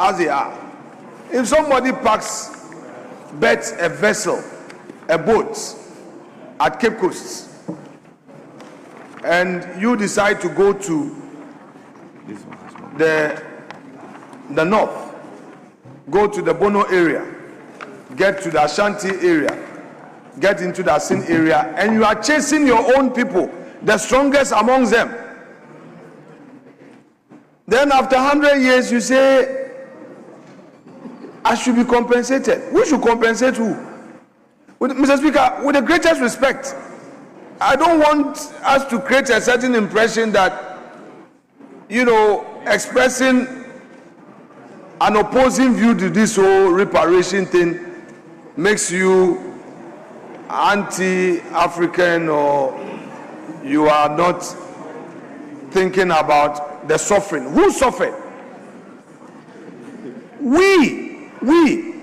as they are. If somebody bets a vessel, a boat at Cape Coast, and you decide to go to the north, go to the Bono area, get to the Ashanti area, get into the Asin area, and you are chasing your own people, the strongest amongst them. Then after 100 years, you say, I should be compensated. Who should compensate who? Mr. Speaker, with the greatest respect, I don't want us to create a certain impression that, expressing an opposing view to this whole reparation thing makes you anti-African, or you are not thinking about the suffering. Who suffered? We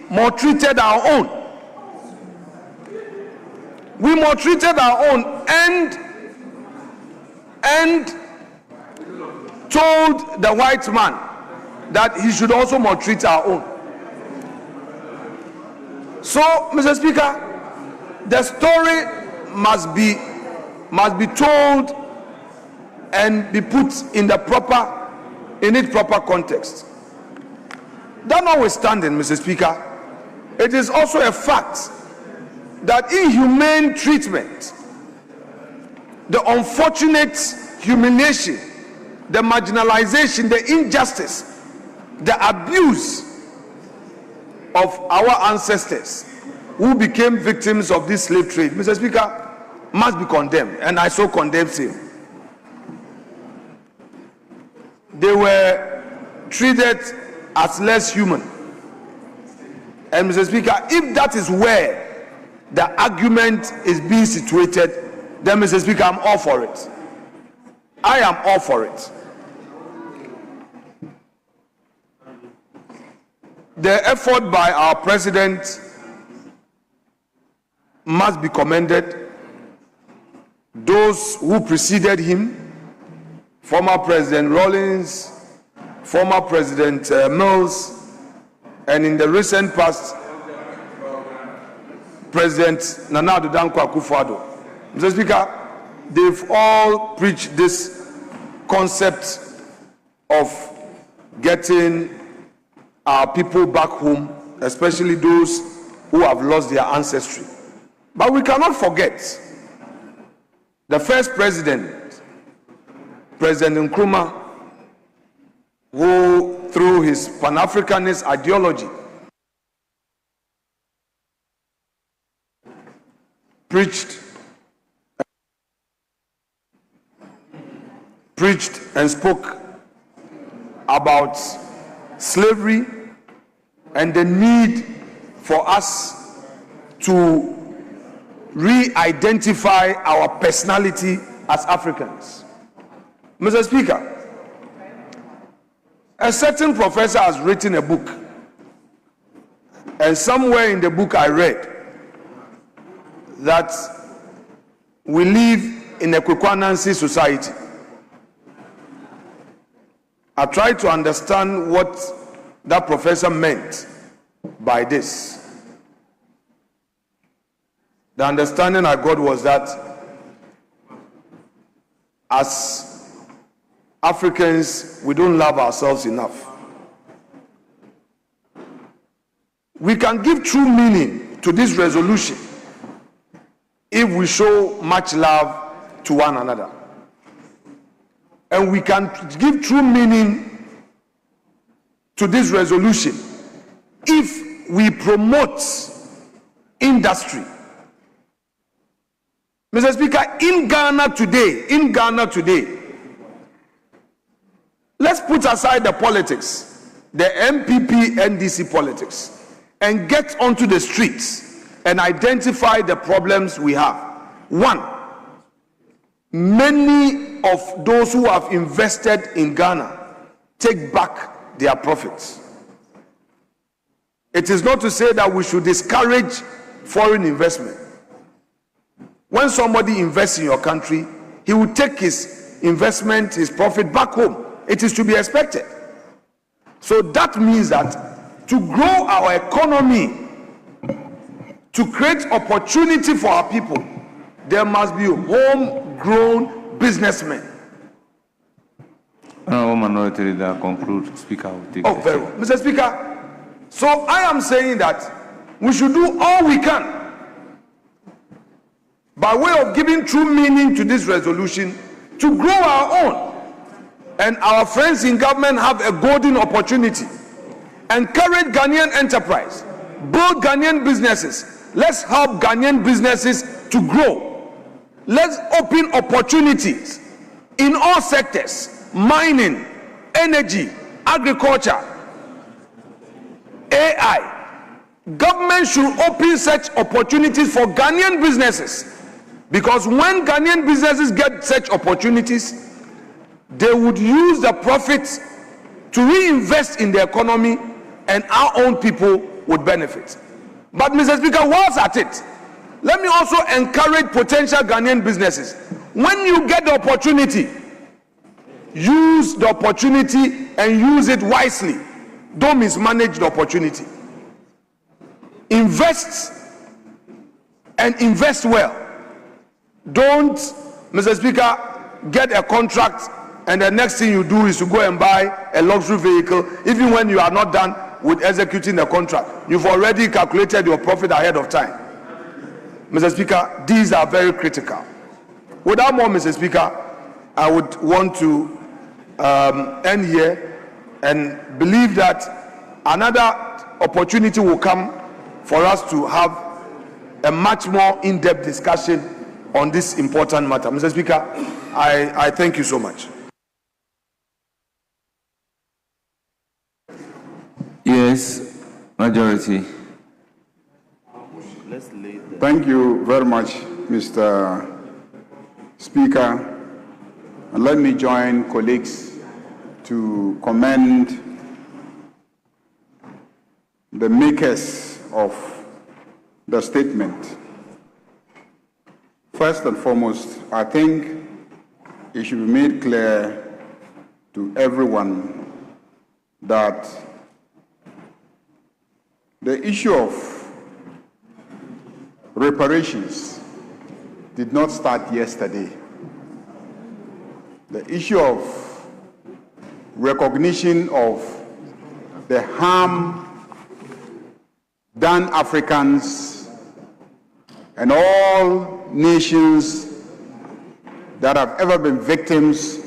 maltreated our own. We maltreated our own and told the white man that he should also maltreat our own. So, Mr. Speaker, the story must be told and be put in its proper context. That notwithstanding, Mr. Speaker, it is also a fact that inhumane treatment, the unfortunate humiliation, the marginalization, the injustice, the abuse of our ancestors who became victims of this slave trade, Mr. Speaker, must be condemned, and I so condemn him. They were treated as less human. And Mr. Speaker, if that is where the argument is being situated, then Mr. Speaker, I'm all for it. I am all for it. The effort by our president must be commended. Those who preceded him, former President Rawlings, former President Mills, and in the recent past, President Nana Addo Dankwa Akufo-Addo. Mr. Speaker, they've all preached this concept of getting our people back home, especially those who have lost their ancestry. But we cannot forget the first president, President Nkrumah, who through his Pan-Africanist ideology preached and spoke about slavery and the need for us to re-identify our personality as Africans. Mr. Speaker, a certain professor has written a book, and somewhere in the book I read that we live in a Kwekwanansi society. I tried to understand what that professor meant by this. The understanding I got was that as Africans, we don't love ourselves enough. We can give true meaning to this resolution if we show much love to one another. And we can give true meaning to this resolution if we promote industry. Mr. Speaker, in Ghana today, let's put aside the politics, the MPP, NDC politics, and get onto the streets and identify the problems we have. One, many of those who have invested in Ghana take back their profits. It is not to say that we should discourage foreign investment. When somebody invests in your country, he will take his investment, his profit back home. It is to be expected. So that means that to grow our economy, to create opportunity for our people, there must be homegrown businessmen. Honourable Minority Leader, conclude. Speaker will take very well. Mr. Speaker, so I am saying that we should do all we can by way of giving true meaning to this resolution to grow our own. And our friends in government have a golden opportunity. Encourage Ghanaian enterprise, build Ghanaian businesses. Let's help Ghanaian businesses to grow. Let's open opportunities in all sectors: mining, energy, agriculture, AI. Government should open such opportunities for Ghanaian businesses, because when Ghanaian businesses get such opportunities, they would use the profits to reinvest in the economy, and our own people would benefit. But Mr. Speaker, whilst at it, let me also encourage potential Ghanaian businesses. When you get the opportunity, use the opportunity and use it wisely. Don't mismanage the opportunity. Invest, and invest well. Don't, Mr. Speaker, get a contract and the next thing you do is to go and buy a luxury vehicle, even when you are not done with executing the contract. You've already calculated your profit ahead of time. Mr. Speaker, these are very critical. Without more, Mr. Speaker, I would want to end here and believe that another opportunity will come for us to have a much more in-depth discussion on this important matter. Mr. Speaker, I thank you so much. Yes, majority. Thank you very much, Mr. Speaker. And let me join colleagues to commend the makers of the statement. First and foremost, I think it should be made clear to everyone that the issue of reparations did not start yesterday. The issue of recognition of the harm done Africans and all nations that have ever been victims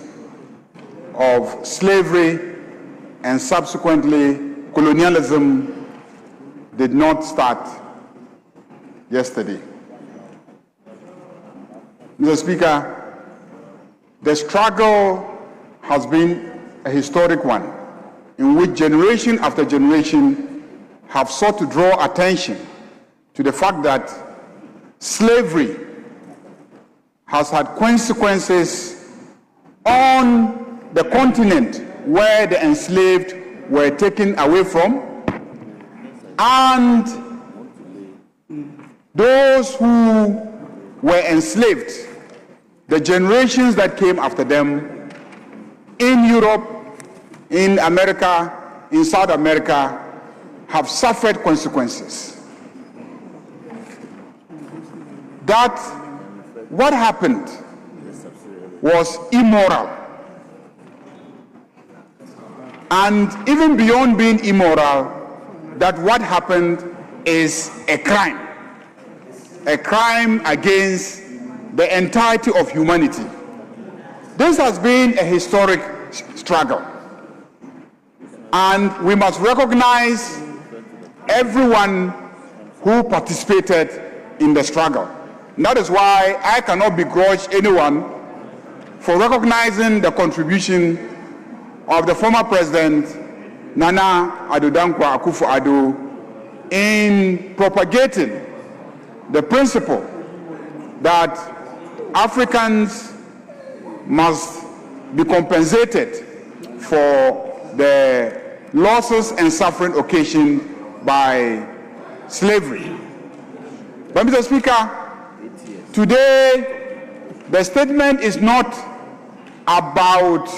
of slavery and subsequently colonialism did not start yesterday. Mr. Speaker, the struggle has been a historic one in which generation after generation have sought to draw attention to the fact that slavery has had consequences on the continent where the enslaved were taken away from, and those who were enslaved, the generations that came after them in Europe, in America, in South America, have suffered consequences. That what happened was immoral. And even beyond being immoral, that what happened is a crime against the entirety of humanity. This has been a historic struggle, and we must recognize everyone who participated in the struggle. And that is why I cannot begrudge anyone for recognizing the contribution of the former president Nana Addo Dankwa Akufo-Addo in propagating the principle that Africans must be compensated for the losses and suffering occasioned by slavery. But Mr. Speaker, today the statement is not about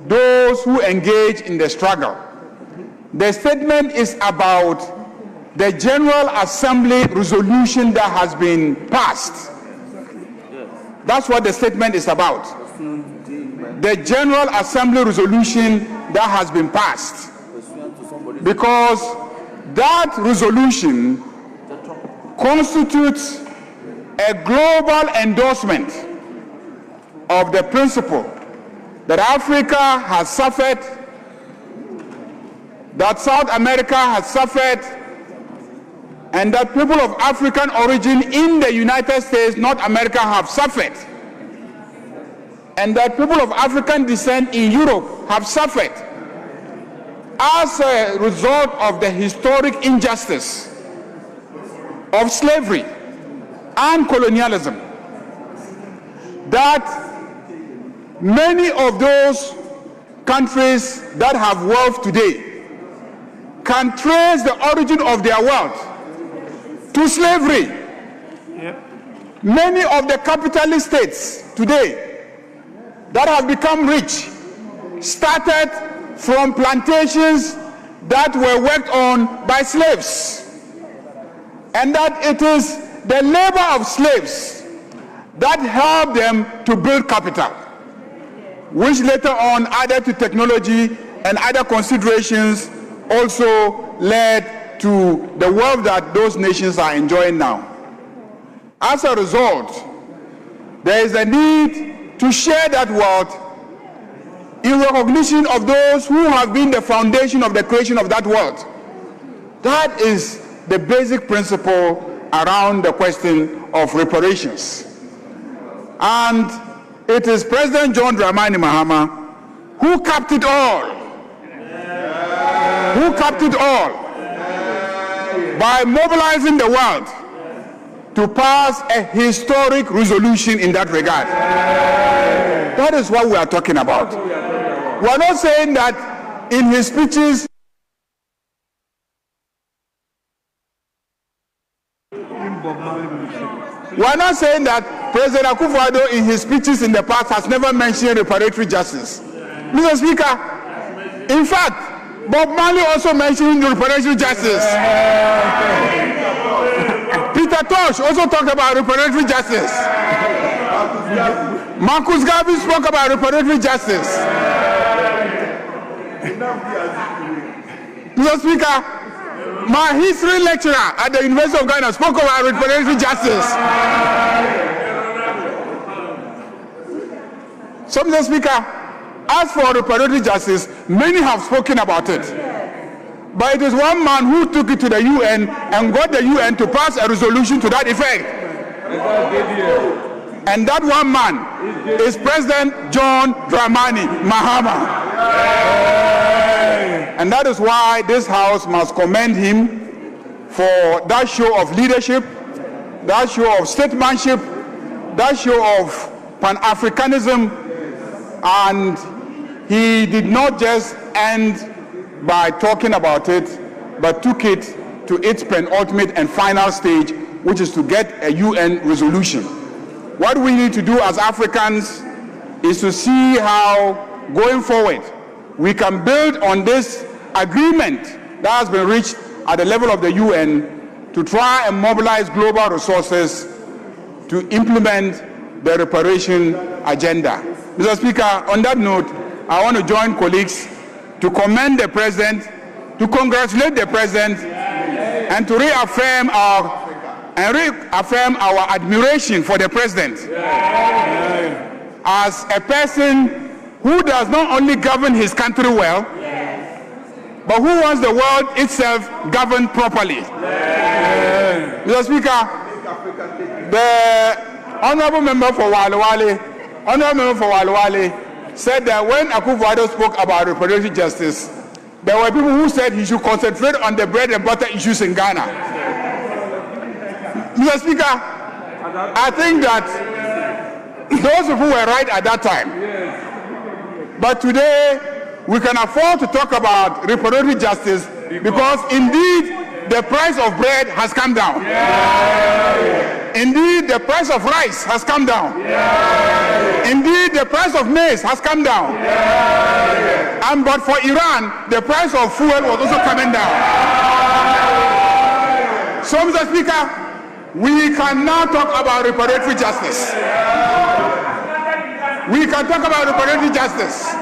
those who engage in the struggle. The statement is about the General Assembly resolution that has been passed. That's what the statement is about. The General Assembly resolution that has been passed. Because that resolution constitutes a global endorsement of the principle that Africa has suffered, that South America has suffered, and that people of African origin in the United States, North America, have suffered, and that people of African descent in Europe have suffered as a result of the historic injustice of slavery and colonialism, that many of those countries that have wealth today can trace the origin of their wealth to slavery. Many of the capitalist states today that have become rich started from plantations that were worked on by slaves, and that it is the labor of slaves that helped them to build capital, which later on, added to technology and other considerations, also led to the wealth that those nations are enjoying now. As a result, there is a need to share that wealth in recognition of those who have been the foundation of the creation of that wealth. That is the basic principle around the question of reparations. And it is President John Dramani Mahama who capped it all. Who capped it all by mobilizing the world to pass a historic resolution in that regard. That is what we are talking about. We are not saying that in his speeches we are not saying that President Akufo-Addo in his speeches in the past has never mentioned reparatory justice. Mr. Speaker, in fact, Bob Marley also mentioned reparatory justice. Peter Tosh also talked about reparatory justice. Marcus Garvey spoke about reparatory justice. Mr. Speaker, my history lecturer at the University of Ghana spoke about reparatory justice. So, Mr. Speaker, as for reparatory justice, many have spoken about it. But it is one man who took it to the UN and got the UN to pass a resolution to that effect. And that one man is President John Dramani Mahama. And that is why this House must commend him for that show of leadership, that show of statesmanship, that show of Pan-Africanism. And he did not just end by talking about it, but took it to its penultimate and final stage, which is to get a UN resolution. What we need to do as Africans is to see how, going forward, we can build on this agreement that has been reached at the level of the UN to try and mobilize global resources to implement the reparation agenda. Mr. Speaker, on that note, I want to join colleagues to commend the President, to congratulate the President, and to reaffirm our admiration for the President as a person who does not only govern his country well, but who wants the world itself governed properly. Mr. Speaker, the Honorable Member for Wale said that when Akufo-Addo spoke about reparatory justice, there were people who said he should concentrate on the bread and butter issues in Ghana. Mr. Speaker, I think that those people were right at that time. But today, we can afford to talk about reparatory justice because indeed the price of bread has come down. Indeed, the price of rice has come down. Indeed, the price of maize has come down. And but for Iran, the price of fuel was also coming down. So, Mr. Speaker, we can now talk about reparatory justice. We can talk about reparatory justice.